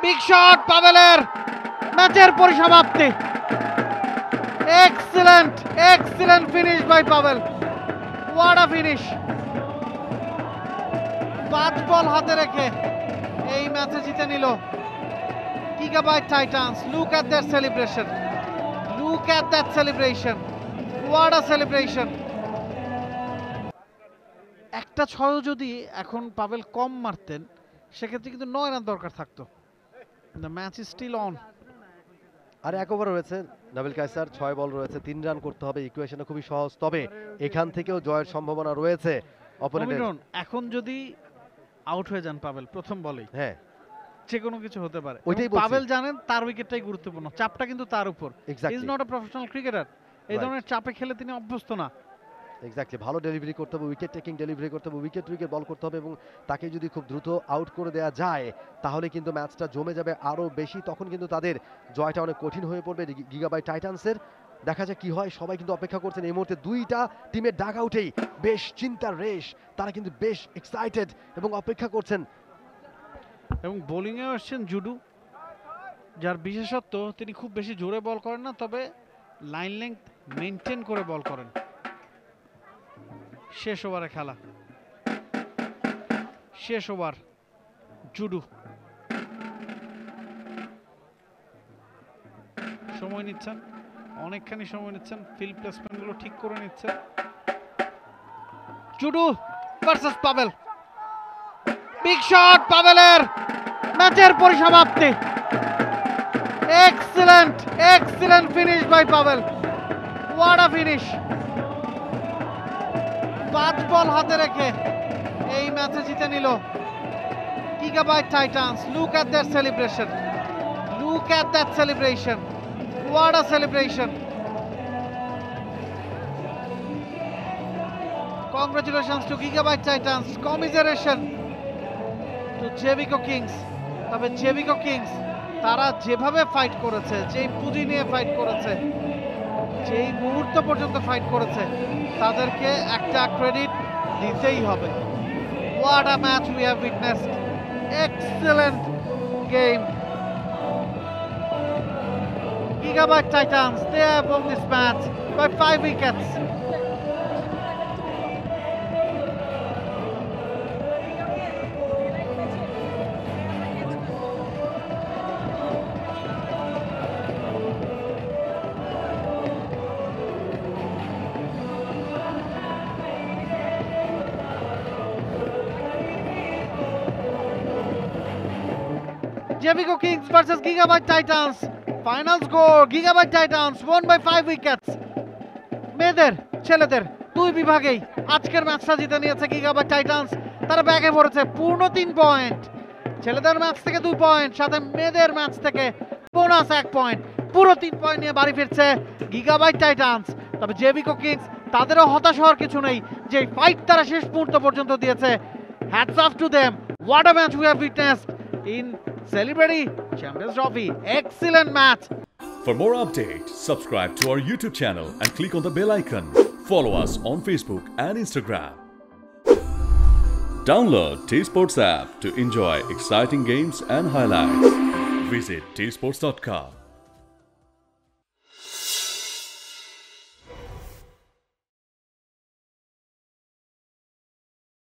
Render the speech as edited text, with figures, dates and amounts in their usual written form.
Big shot পাভেলের, ম্যাচের পরিসমাপ্তি। Excellent finish by Pavel. What a finish. 5 ball হাতে রেখে এই ম্যাচে জিতে নিল Gigabyte Titans. Look at that celebration, look at that celebration, what a celebration. একটা ছয়ও যদি এখন পাভেল কম মারতেন সেক্ষেত্রে কিন্তু 9 রান দরকার থাকতো। The match is still on. আর 1 ওভার রয়েছে নাবিল কায়সার, 6 বল রয়েছে, 3 রান করতে হবে। ইকুয়েশনটা খুবই সহজ, তবে এখান থেকেও জয়ের সম্ভাবনা রয়েছে অপোনেন্টের। এখন যদি আউট হয়ে যান পাভেল প্রথম বলেই, হ্যাঁ যে কোনো কিছু হতে পারে। ওইটাই বলছি। পাভেল জানেন তার উইকেটটাই গুরুত্বপূর্ণ, চাপটা কিন্তু তার উপর। Is not a professional cricketer, এই ধরনের চাপে খেলে তিনি অভ্যস্ত না। এক্স্যাক্টলি, ভালো ডেলিভারি করতে হবে, উইকেট টেকিং ডেলিভারি করতে হবে, উইকেট বল করতে হবে, এবং তাকে যদি খুব দ্রুত আউট করে দেওয়া যায় তাহলে কিন্তু ম্যাচটা জমে যাবে আরও বেশি। তখন কিন্তু তাদের জয়টা অনেক কঠিন হয়ে পড়বে গিগাবাইট টাইটান্সের। দেখা যাক কি হয়। সবাই কিন্তু অপেক্ষা করছেন এই মুহূর্তে। দুইটা টিমের ডাগ আউটেই বেশ চিন্তার রেশ, তারা কিন্তু বেশ এক্সাইটেড এবং অপেক্ষা করছেন। এবং বোলিংয়ে আসছেন জুডু, যার বিশেষত্ব তিনি খুব বেশি জোরে বল করেন না, তবে লাইন লেংথ মেনটেন করে বল করেন। শেষ ওভারে খেলা, শেষ ওভার। জুডু সময় নিচ্ছেন, অনেকখানি সময় নিচ্ছেন, ফিল্ড প্লেসমেন্ট গুলো ঠিক করে নিচ্ছেন। Judu versus Pavel, big shot পাভেলের, ম্যাচের পরিসমাপ্তি। Excellent finish by Pavel. What a finish. 5 ball হাতে রেখে এই ম্যাচে জিতে নিল Gigabyte Titans. Look at that celebration, look at that celebration, what a celebration. Congratulations to Gigabyte Titans, commiseration to Jebico Kings. তবে জেবিকো কিংস তারা যেভাবে ফাইট করেছে, যেই পুঁজি নিয়ে ফাইট করেছে, যেই মুহূর্ত পর্যন্ত ফাইট করেছে, তাদেরকে একটা ক্রেডিট দিতেই হবে। What a match we have witnessed. Excellent game. Gigabyte Titans, they have won this match by 5 wickets. Jericho Kings versus Gigabyte Titans. Final score, Gigabyte Titans won by 5 wickets. মেয়েদের ছেলেদের দুই বিভাগেই আজকের ম্যাচটা জিতে নিয়েছে গিগাবাইট টাইটান্স। তারা ব্যাগে পড়েছে পূর্ণ 3 পয়েন্ট। ছেলেদের ম্যাচ থেকে 2 পয়েন্ট, সাথে মেয়েদের ম্যাচ থেকে বোনাস 1 পয়েন্ট, পুরো 3 পয়েন্ট নিয়ে বাড়ি ফিরছে গিগাবাইট টাইটান্স। তবে জেবিকো কিংস তাদেরও হতাশ হওয়ার কিছু নেই, যে ফাইট তারা শেষ মুহূর্ত পর্যন্ত দিয়েছে। Hats off to them. What a match we have witnessed in celebrating Champions Trophy. Excellent match. For more updates, subscribe to our YouTube channel and click on the bell icon. Follow us on Facebook and Instagram. Download T-Sports app to enjoy exciting games and highlights. Visit tsports.com.